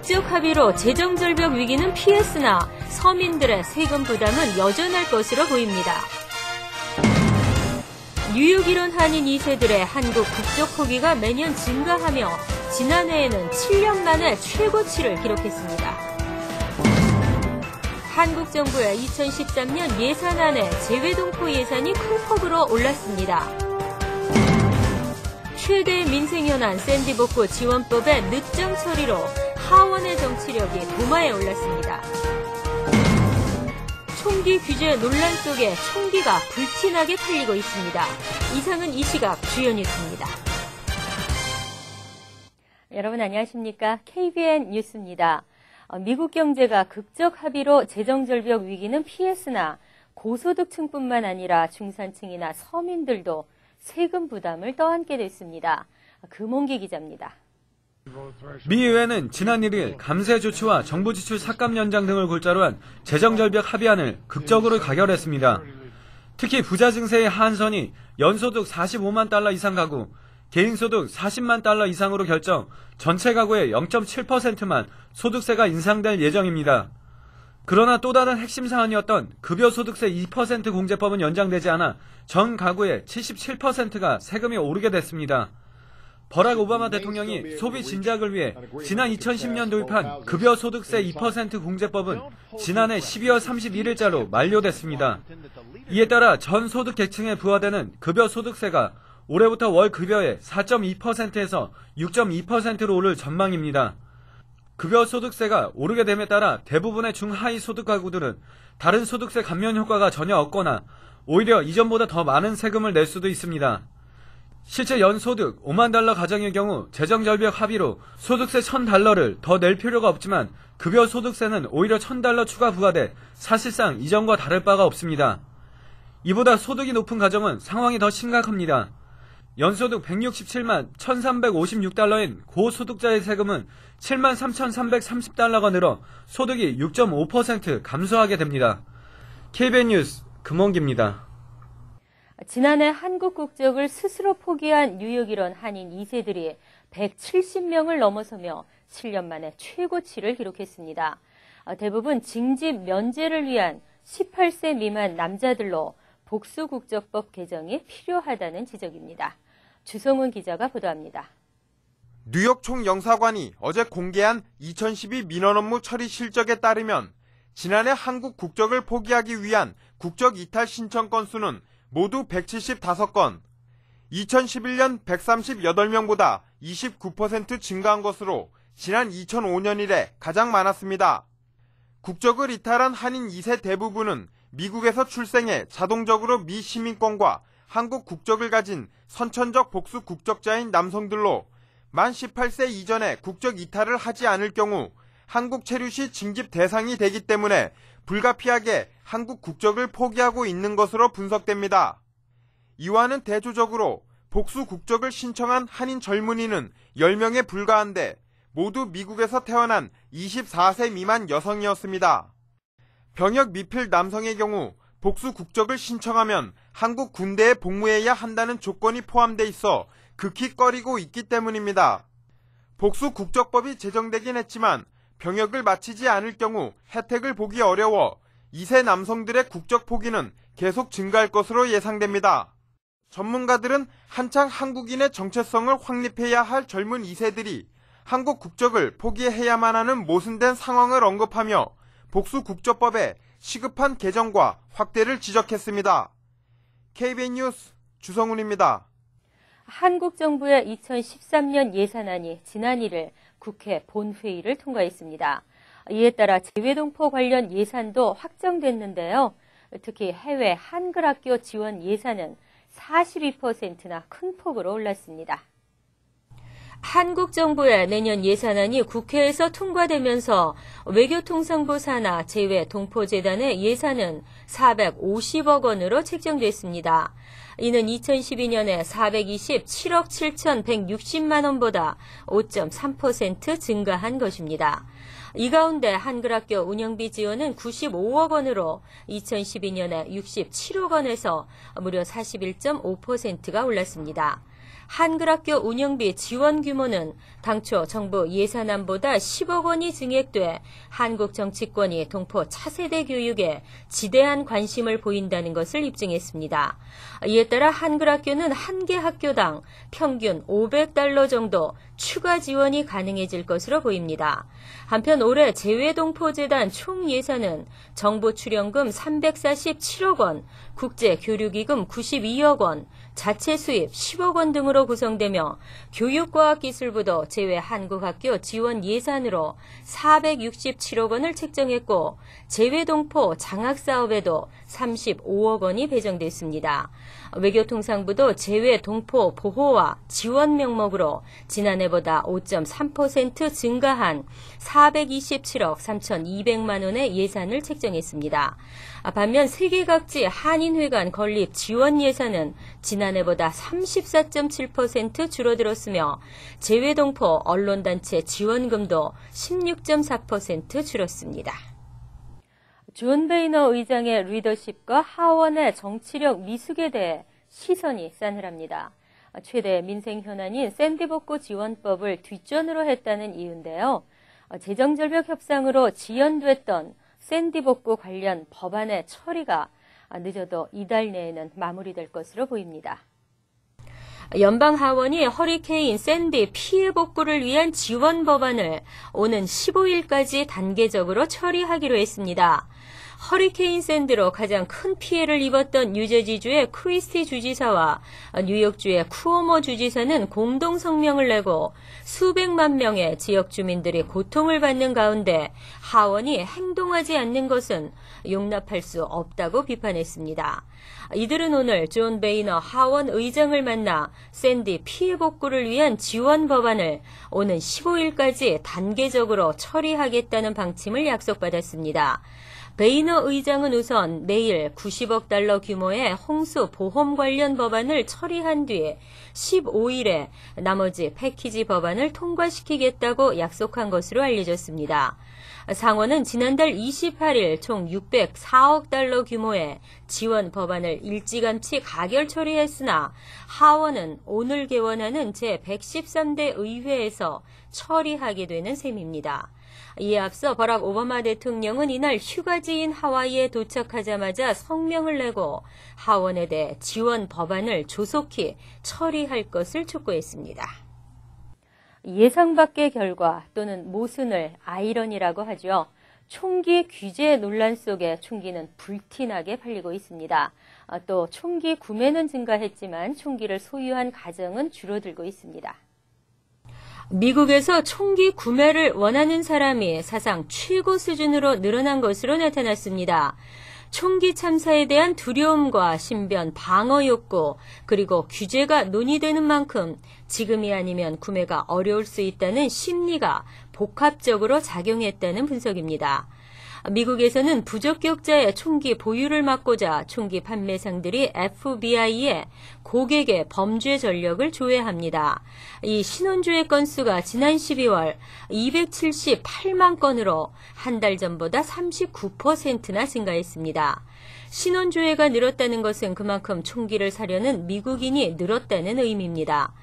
국적 합의로 재정절벽 위기는 피했으나 서민들의 세금 부담은 여전할 것으로 보입니다. 뉴욕 일원 한인 2세들의 한국 국적 포기가 매년 증가하며 지난해에는 7년 만에 최고치를 기록했습니다. 한국 정부의 2013년 예산안에 재외동포 예산이 큰 폭으로 올랐습니다. 최대 민생현안 샌디복구 지원법의 늦장 처리로 하원의 정치력이 도마에 올랐습니다. 총기 규제 논란 속에 총기가 불티나게 팔리고 있습니다. 이상은 이 시각 주요 뉴스입니다. 여러분 안녕하십니까? KBN 뉴스입니다. 미국 경제가 극적 합의로 재정절벽 위기는 피했으나 고소득층뿐만 아니라 중산층이나 서민들도 세금 부담을 떠안게 됐습니다. 금홍기 기자입니다. 미 의회는 지난 1일 감세 조치와 정부 지출 삭감 연장 등을 골자로 한 재정절벽 합의안을 극적으로 가결했습니다. 특히 부자 증세의 하한선이 연소득 45만 달러 이상 가구, 개인소득 40만 달러 이상으로 결정 전체 가구의 0.7%만 소득세가 인상될 예정입니다. 그러나 또 다른 핵심 사안이었던 급여소득세 2% 공제법은 연장되지 않아 전 가구의 77%가 세금이 오르게 됐습니다. 버락 오바마 대통령이 소비 진작을 위해 지난 2010년 도입한 급여소득세 2% 공제법은 지난해 12월 31일자로 만료됐습니다. 이에 따라 전 소득 계층에 부과되는 급여소득세가 올해부터 월 급여의 4.2%에서 6.2%로 오를 전망입니다. 급여소득세가 오르게 됨에 따라 대부분의 중하위 소득 가구들은 다른 소득세 감면 효과가 전혀 없거나 오히려 이전보다 더 많은 세금을 낼 수도 있습니다. 실제 연소득 5만 달러 가정의 경우 재정절벽 합의로 소득세 1,000달러를 더 낼 필요가 없지만 급여소득세는 오히려 1,000달러 추가 부과돼 사실상 이전과 다를 바가 없습니다. 이보다 소득이 높은 가정은 상황이 더 심각합니다. 연소득 167만 1,356달러인 고소득자의 세금은 7만 3,330달러가 늘어 소득이 6.5% 감소하게 됩니다. KBN 뉴스 금홍기입니다. 지난해 한국 국적을 스스로 포기한 뉴욕 일원 한인 2세들이 170명을 넘어서며 7년 만에 최고치를 기록했습니다. 대부분 징집 면제를 위한 18세 미만 남자들로 복수국적법 개정이 필요하다는 지적입니다. 주성훈 기자가 보도합니다. 뉴욕 총영사관이 어제 공개한 2012 민원 업무 처리 실적에 따르면 지난해 한국 국적을 포기하기 위한 국적 이탈 신청 건수는 모두 175건, 2011년 138명보다 29% 증가한 것으로 지난 2005년 이래 가장 많았습니다. 국적을 이탈한 한인 2세 대부분은 미국에서 출생해 자동적으로 미 시민권과 한국 국적을 가진 선천적 복수 국적자인 남성들로 만 18세 이전에 국적 이탈을 하지 않을 경우 한국 체류 시 징집 대상이 되기 때문에 불가피하게 한국 국적을 포기하고 있는 것으로 분석됩니다. 이와는 대조적으로 복수 국적을 신청한 한인 젊은이는 10명에 불과한데 모두 미국에서 태어난 24세 미만 여성이었습니다. 병역 미필 남성의 경우 복수 국적을 신청하면 한국 군대에 복무해야 한다는 조건이 포함돼 있어 극히 꺼리고 있기 때문입니다. 복수 국적법이 제정되긴 했지만 병역을 마치지 않을 경우 혜택을 보기 어려워 2세 남성들의 국적 포기는 계속 증가할 것으로 예상됩니다. 전문가들은 한창 한국인의 정체성을 확립해야 할 젊은 2세들이 한국 국적을 포기해야만 하는 모순된 상황을 언급하며 복수 국적법의 시급한 개정과 확대를 지적했습니다. KBN 뉴스 주성훈입니다. 한국 정부의 2013년 예산안이 지난 1일 국회 본회의를 통과했습니다. 이에 따라 재외동포 관련 예산도 확정됐는데요. 특히 해외 한글학교 지원 예산은 42%나 큰 폭으로 올랐습니다. 한국 정부의 내년 예산안이 국회에서 통과되면서 외교통상부 산하 재외동포재단의 예산은 450억 원으로 책정됐습니다. 이는 2012년에 427억 7,160만 원보다 5.3% 증가한 것입니다. 이 가운데 한글학교 운영비 지원은 95억 원으로 2012년에 67억 원에서 무려 41.5%가 올랐습니다. 한글학교 운영비 지원 규모는 당초 정부 예산안보다 10억 원이 증액돼 한국 정치권이 동포 차세대 교육에 지대한 관심을 보인다는 것을 입증했습니다. 이에 따라 한글학교는 한 개 학교당 평균 $500 정도 추가 지원이 가능해질 것으로 보입니다. 한편 올해 재외동포재단 총 예산은 정부 출연금 347억 원, 국제교류기금 92억 원, 자체 수입 10억 원 등으로 구성되며 교육과학기술부도 재외한국학교 지원 예산으로 467억 원을 책정했고 재외동포 장학사업에도 35억 원이 배정됐습니다. 외교통상부도 재외동포 보호와 지원 명목으로 지난해보다 5.3% 증가한 427억 3,200만 원의 예산을 책정했습니다. 반면 세계각지 한인회관 건립 지원 예산은 지난해보다 34.7% 줄어들었으며 재외동포 언론단체 지원금도 16.4% 줄었습니다. 존 베이너 의장의 리더십과 하원의 정치력 미숙에 대해 시선이 싸늘합니다. 최대 민생 현안인 샌디복구 지원법을 뒷전으로 했다는 이유인데요. 재정절벽 협상으로 지연됐던 샌디복구 관련 법안의 처리가 늦어도 이달 내에는 마무리될 것으로 보입니다. 연방 하원이 허리케인 샌디 피해 복구를 위한 지원 법안을 오는 15일까지 단계적으로 처리하기로 했습니다. 허리케인 샌디로 가장 큰 피해를 입었던 뉴저지주의 크리스티 주지사와 뉴욕주의 쿠오모 주지사는 공동 성명을 내고 수백만 명의 지역 주민들이 고통을 받는 가운데 하원이 행동하지 않는 것은 용납할 수 없다고 비판했습니다. 이들은 오늘 존 베이너 하원 의장을 만나 샌디 피해 복구를 위한 지원 법안을 오는 15일까지 단계적으로 처리하겠다는 방침을 약속받았습니다. 베이너 의장은 우선 내일 90억 달러 규모의 홍수 보험 관련 법안을 처리한 뒤 15일에 나머지 패키지 법안을 통과시키겠다고 약속한 것으로 알려졌습니다. 상원은 지난달 28일 총 604억 달러 규모의 지원 법안을 일찌감치 가결 처리했으나 하원은 오늘 개원하는 제113대 의회에서 처리하게 되는 셈입니다. 이에 앞서 버락 오바마 대통령은 이날 휴가지인 하와이에 도착하자마자 성명을 내고 하원에 대해 지원 법안을 조속히 처리할 것을 촉구했습니다. 예상 밖의 결과 또는 모순을 아이러니라고 하죠. 총기 규제 논란 속에 총기는 불티나게 팔리고 있습니다. 또 총기 구매는 증가했지만 총기를 소유한 가정은 줄어들고 있습니다. 미국에서 총기 구매를 원하는 사람이 사상 최고 수준으로 늘어난 것으로 나타났습니다. 총기 참사에 대한 두려움과 신변 방어 욕구, 그리고 규제가 논의되는 만큼 지금이 아니면 구매가 어려울 수 있다는 심리가 복합적으로 작용했다는 분석입니다. 미국에서는 부적격자의 총기 보유를 막고자 총기 판매상들이 FBI에 고객의 범죄 전력을 조회합니다. 이 신원조회 건수가 지난 12월 278만 건으로 한 달 전보다 39%나 증가했습니다. 신원조회가 늘었다는 것은 그만큼 총기를 사려는 미국인이 늘었다는 의미입니다.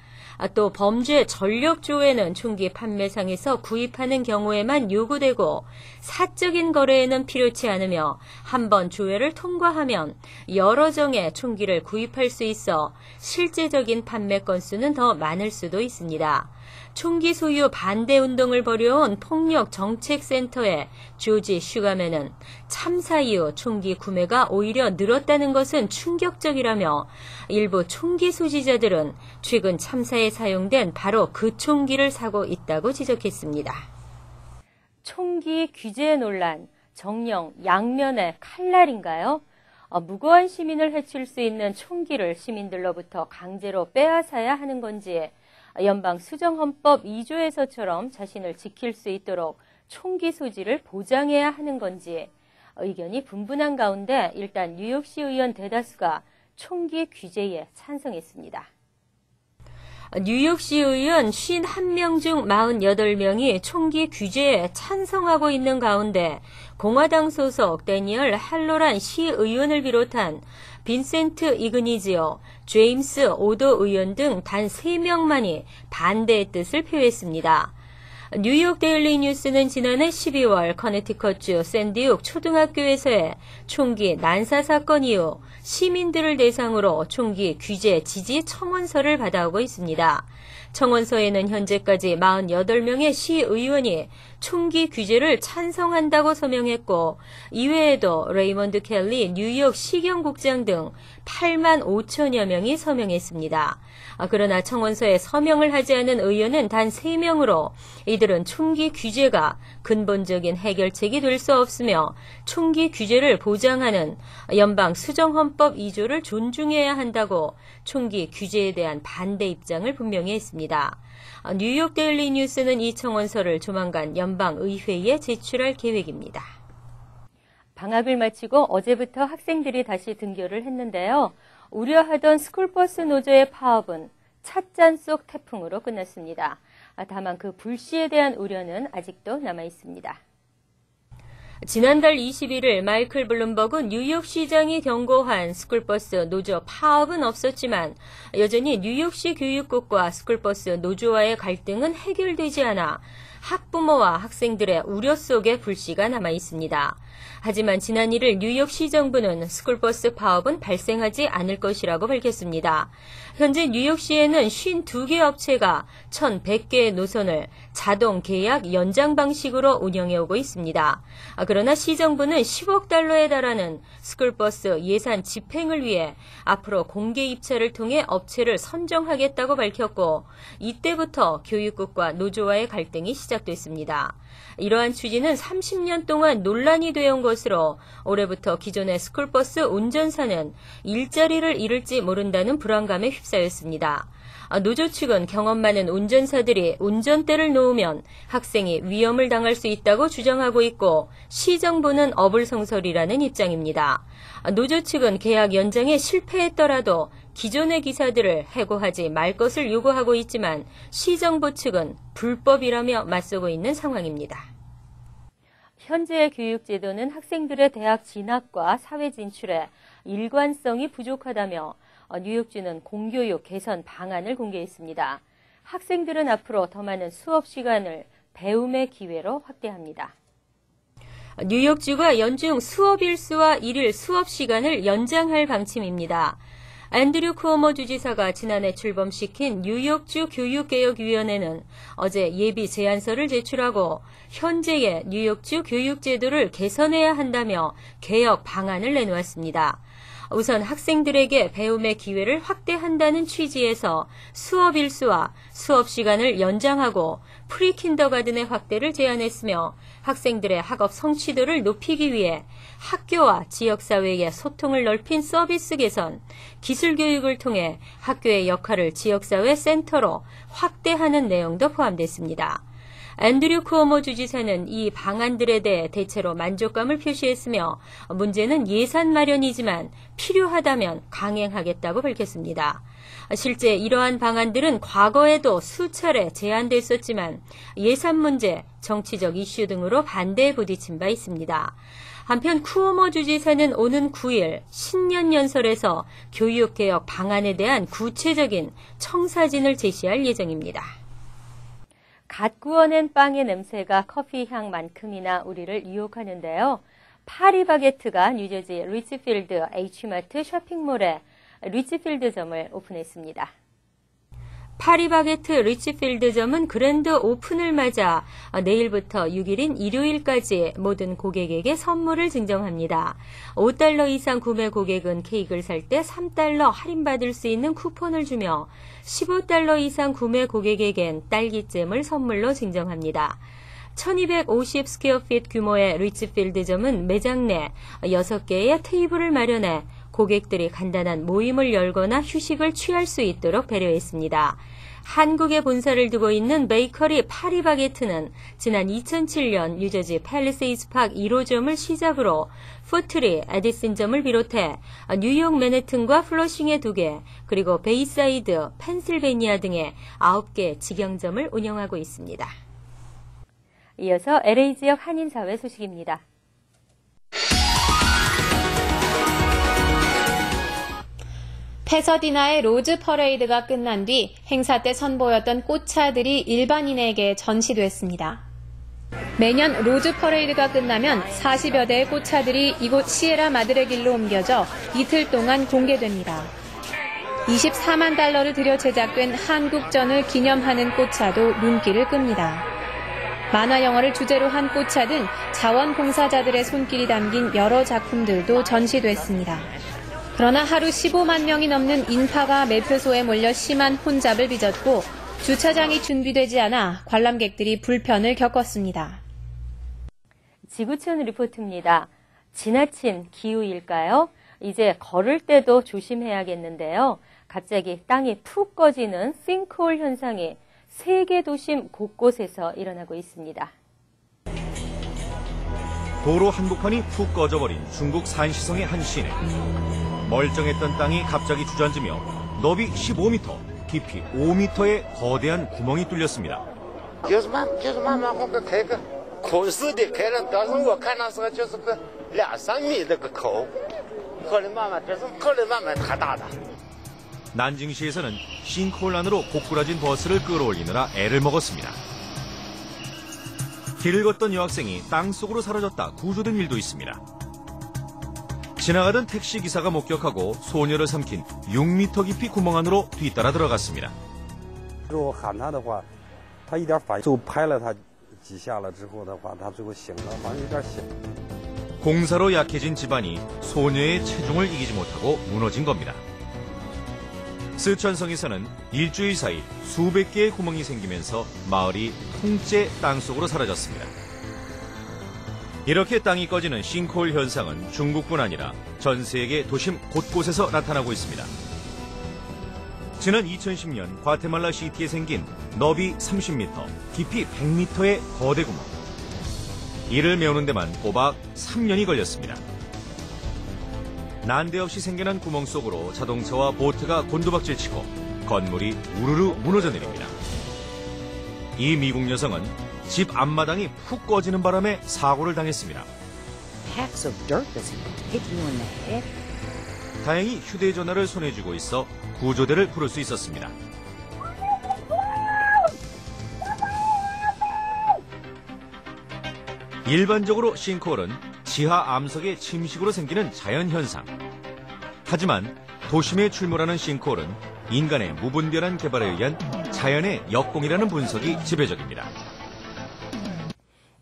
또 범죄 전력 조회는 총기 판매상에서 구입하는 경우에만 요구되고 사적인 거래에는 필요치 않으며 한번 조회를 통과하면 여러 정의 총기를 구입할 수 있어 실제적인 판매 건수는 더 많을 수도 있습니다. 총기 소유 반대 운동을 벌여온 폭력정책센터의 조지 슈가맨은 참사 이후 총기 구매가 오히려 늘었다는 것은 충격적이라며 일부 총기 소지자들은 최근 참사에 사용된 바로 그 총기를 사고 있다고 지적했습니다. 총기 규제 논란, 정령 양면의 칼날인가요? 무고한 시민을 해칠 수 있는 총기를 시민들로부터 강제로 빼앗아야 하는 건지, 연방 수정헌법 2조에서처럼 자신을 지킬 수 있도록 총기 소지를 보장해야 하는 건지 의견이 분분한 가운데 일단 뉴욕시 의원 대다수가 총기 규제에 찬성했습니다. 뉴욕시 의원 51명 중 48명이 총기 규제에 찬성하고 있는 가운데 공화당 소속 데니얼 할로란 시의원을 비롯한 빈센트 이그니지오, 제임스 오도 의원 등 단 3명만이 반대의 뜻을 표했습니다. 뉴욕 데일리 뉴스는 지난해 12월 커네티컷주 샌디욱 초등학교에서의 총기 난사 사건 이후 시민들을 대상으로 총기 규제 지지 청원서를 받아오고 있습니다. 청원서에는 현재까지 48명의 시의원이 총기 규제를 찬성한다고 서명했고 이외에도 레이먼드 켈리 뉴욕 시경국장 등 8만 5천여 명이 서명했습니다. 그러나 청원서에 서명을 하지 않은 의원은 단 3명으로 이들은 총기 규제가 근본적인 해결책이 될 수 없으며 총기 규제를 보장하는 연방 수정헌법 2조를 존중해야 한다고 총기 규제에 대한 반대 입장을 분명히 했습니다. 뉴욕 데일리 뉴스는 이 청원서를 조만간 연방의회에 제출할 계획입니다. 방학을 마치고 어제부터 학생들이 다시 등교를 했는데요. 우려하던 스쿨버스 노조의 파업은 찻잔 속 태풍으로 끝났습니다. 다만 그 불씨에 대한 우려는 아직도 남아 있습니다. 지난달 21일 마이클 블룸버그 뉴욕시장이 경고한 스쿨버스 노조 파업은 없었지만 여전히 뉴욕시 교육국과 스쿨버스 노조와의 갈등은 해결되지 않아 학부모와 학생들의 우려 속에 불씨가 남아 있습니다. 하지만 지난 1일 뉴욕시 정부는 스쿨버스 파업은 발생하지 않을 것이라고 밝혔습니다. 현재 뉴욕시에는 52개 업체가 1,100개의 노선을 자동 계약 연장 방식으로 운영해오고 있습니다. 그러나 시정부는 10억 달러에 달하는 스쿨버스 예산 집행을 위해 앞으로 공개 입찰을 통해 업체를 선정하겠다고 밝혔고 이때부터 교육국과 노조와의 갈등이 시작됐습니다. 이러한 취지는 30년 동안 논란이 되어온 것으로 올해부터 기존의 스쿨버스 운전사는 일자리를 잃을지 모른다는 불안감에 휩싸였습니다. 노조 측은 경험 많은 운전사들이 운전대를 놓으면 학생이 위험을 당할 수 있다고 주장하고 있고 시정부는 어불성설이라는 입장입니다. 노조 측은 계약 연장에 실패했더라도 기존의 기사들을 해고하지 말 것을 요구하고 있지만 시정부 측은 불법이라며 맞서고 있는 상황입니다. 현재의 교육제도는 학생들의 대학 진학과 사회 진출에 일관성이 부족하다며 뉴욕주는 공교육 개선 방안을 공개했습니다. 학생들은 앞으로 더 많은 수업 시간을 배움의 기회로 확대합니다. 뉴욕주가 연중 수업 일수와 일일 수업 시간을 연장할 방침입니다. 앤드류 쿠오모 주지사가 지난해 출범시킨 뉴욕주 교육개혁위원회는 어제 예비 제안서를 제출하고 현재의 뉴욕주 교육제도를 개선해야 한다며 개혁 방안을 내놓았습니다. 우선 학생들에게 배움의 기회를 확대한다는 취지에서 수업 일수와 수업 시간을 연장하고 프리킨더가든의 확대를 제안했으며 학생들의 학업 성취도를 높이기 위해 학교와 지역사회의 소통을 넓힌 서비스 개선, 기술 교육을 통해 학교의 역할을 지역사회 센터로 확대하는 내용도 포함됐습니다. 앤드류 쿠오모 주지사는 이 방안들에 대해 대체로 만족감을 표시했으며 문제는 예산 마련이지만 필요하다면 강행하겠다고 밝혔습니다. 실제 이러한 방안들은 과거에도 수차례 제안됐었지만 예산 문제, 정치적 이슈 등으로 반대에 부딪힌 바 있습니다. 한편 쿠오모 주지사는 오는 9일 신년연설에서 교육개혁 방안에 대한 구체적인 청사진을 제시할 예정입니다. 갓 구워낸 빵의 냄새가 커피 향만큼이나 우리를 유혹하는데요. 파리바게트가 뉴저지 리치필드 H마트 쇼핑몰에 리치필드점을 오픈했습니다. 파리바게트 리치필드점은 그랜드 오픈을 맞아 내일부터 6일인 일요일까지 모든 고객에게 선물을 증정합니다. $5 이상 구매 고객은 케이크를 살 때 $3 할인받을 수 있는 쿠폰을 주며 $15 이상 구매 고객에겐 딸기잼을 선물로 증정합니다. 1250 스퀘어핏 규모의 리치필드점은 매장 내 6개의 테이블을 마련해 고객들이 간단한 모임을 열거나 휴식을 취할 수 있도록 배려했습니다. 한국에 본사를 두고 있는 베이커리 파리바게트는 지난 2007년 뉴저지 팰리세이드 파크 1호점을 시작으로 포트리, 에디슨점을 비롯해 뉴욕 맨해튼과 플러싱에 2개, 그리고 베이사이드, 펜실베니아 등의 9개 직영점을 운영하고 있습니다. 이어서 LA 지역 한인사회 소식입니다. 패서디나의 로즈 퍼레이드가 끝난 뒤 행사 때 선보였던 꽃차들이 일반인에게 전시됐습니다. 매년 로즈 퍼레이드가 끝나면 40여 대의 꽃차들이 이곳 시에라 마드레 길로 옮겨져 이틀 동안 공개됩니다. 24만 달러를 들여 제작된 한국전을 기념하는 꽃차도 눈길을 끕니다. 만화 영화를 주제로 한 꽃차 등 자원봉사자들의 손길이 담긴 여러 작품들도 전시됐습니다. 그러나 하루 15만 명이 넘는 인파가 매표소에 몰려 심한 혼잡을 빚었고 주차장이 준비되지 않아 관람객들이 불편을 겪었습니다. 지구촌 리포트입니다. 지나친 기후일까요? 이제 걸을 때도 조심해야겠는데요. 갑자기 땅이 푹 꺼지는 싱크홀 현상이 세계 도심 곳곳에서 일어나고 있습니다. 도로 한복판이 푹 꺼져버린 중국 산시성의 한 시내. 멀쩡했던 땅이 갑자기 주저앉으며 너비 15m, 깊이 5m의 거대한 구멍이 뚫렸습니다. 난징시에서는 싱크홀 안으로 고꾸라진 버스를 끌어올리느라 애를 먹었습니다. 길을 걷던 여학생이 땅속으로 사라졌다 구조된 일도 있습니다. 지나가던 택시기사가 목격하고 소녀를 삼킨 6m 깊이 구멍 안으로 뒤따라 들어갔습니다. 공사로 약해진 집안이 소녀의 체중을 이기지 못하고 무너진 겁니다. 스촨성에서는 일주일 사이 수백 개의 구멍이 생기면서 마을이 통째 땅속으로 사라졌습니다. 이렇게 땅이 꺼지는 싱크홀 현상은 중국뿐 아니라 전 세계 도심 곳곳에서 나타나고 있습니다. 지난 2010년 과테말라 시티에 생긴 너비 30m, 깊이 100m의 거대 구멍. 이를 메우는 데만 꼬박 3년이 걸렸습니다. 난데없이 생겨난 구멍 속으로 자동차와 보트가 곤두박질치고 건물이 우르르 무너져 내립니다. 이 미국 여성은 집 앞마당이 푹 꺼지는 바람에 사고를 당했습니다. 다행히 휴대전화를 손에 쥐고 있어 구조대를 부를 수 있었습니다. 일반적으로 싱크홀은 지하 암석의 침식으로 생기는 자연현상. 하지만 도심에 출몰하는 싱크홀은 인간의 무분별한 개발에 의한 자연의 역공이라는 분석이 지배적입니다.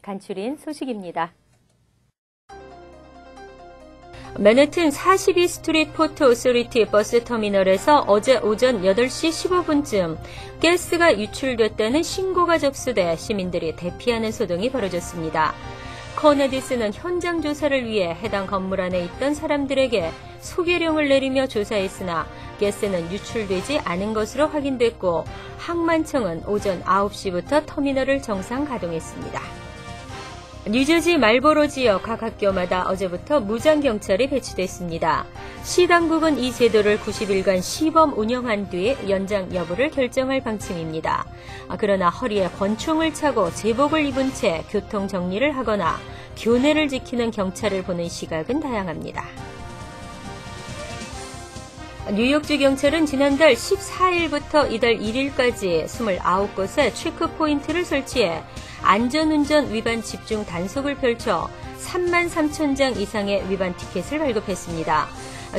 간추린 소식입니다. 맨해튼 42 스트리트 포트 오소리티 버스 터미널에서 어제 오전 8시 15분쯤 가스가 유출됐다는 신고가 접수돼 시민들이 대피하는 소동이 벌어졌습니다. 커네디스는 현장 조사를 위해 해당 건물 안에 있던 사람들에게 소개령을 내리며 조사했으나 가스는 유출되지 않은 것으로 확인됐고 항만청은 오전 9시부터 터미널을 정상 가동했습니다. 뉴저지 말보로 지역 각 학교마다 어제부터 무장경찰이 배치됐습니다. 시 당국은 이 제도를 90일간 시범 운영한 뒤 연장 여부를 결정할 방침입니다. 그러나 허리에 권총을 차고 제복을 입은 채 교통 정리를 하거나 교내를 지키는 경찰을 보는 시각은 다양합니다. 뉴욕주 경찰은 지난달 14일부터 이달 1일까지 29곳에 체크포인트를 설치해 안전운전 위반 집중 단속을 펼쳐 3만 3천 장 이상의 위반 티켓을 발급했습니다.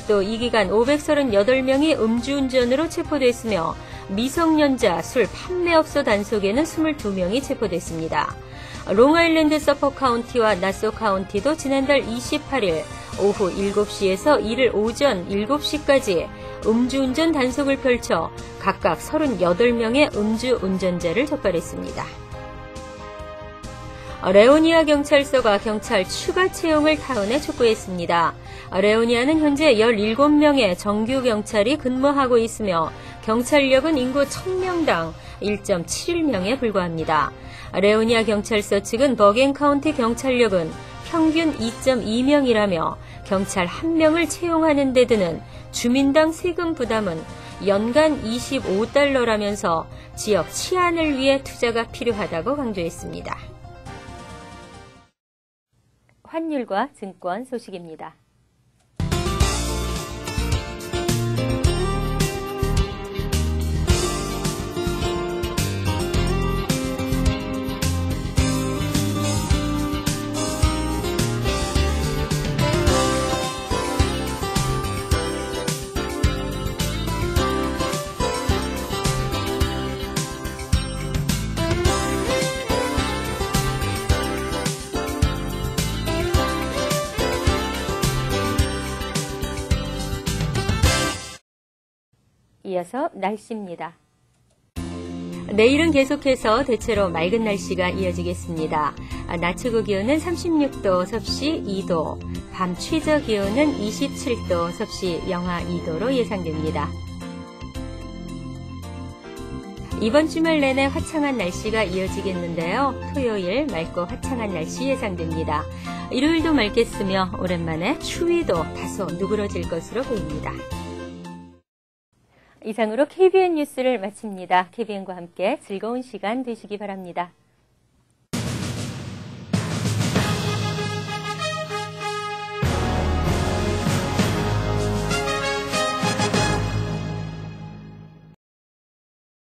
또 이 기간 538명이 음주운전으로 체포됐으며 미성년자 술 판매업소 단속에는 22명이 체포됐습니다. 롱아일랜드 서퍼 카운티와 나소 카운티도 지난달 28일 오후 7시에서 이를 오전 7시까지 음주운전 단속을 펼쳐 각각 38명의 음주운전자를 적발했습니다. 레오니아 경찰서가 경찰 추가 채용을 타운에 촉구했습니다. 레오니아는 현재 17명의 정규 경찰이 근무하고 있으며 경찰력은 인구 1000명당 1.71명에 불과합니다. 레오니아 경찰서 측은 버겐 카운티 경찰력은 평균 2.2명이라며 경찰 1명을 채용하는 데 드는 주민당 세금 부담은 연간 25달러라면서 지역 치안을 위해 투자가 필요하다고 강조했습니다. 환율과 증권 소식입니다. 이어서 날씨입니다. 내일은 계속해서 대체로 맑은 날씨가 이어지겠습니다. 낮 최고 기온은 36도 섭씨 2도, 밤 최저 기온은 27도 섭씨 영하 2도로 예상됩니다. 이번 주말 내내 화창한 날씨가 이어지겠는데요. 토요일 맑고 화창한 날씨 예상됩니다. 일요일도 맑겠으며 오랜만에 추위도 다소 누그러질 것으로 보입니다. 이상으로 KBN 뉴스를 마칩니다. KBN과 함께 즐거운 시간 되시기 바랍니다.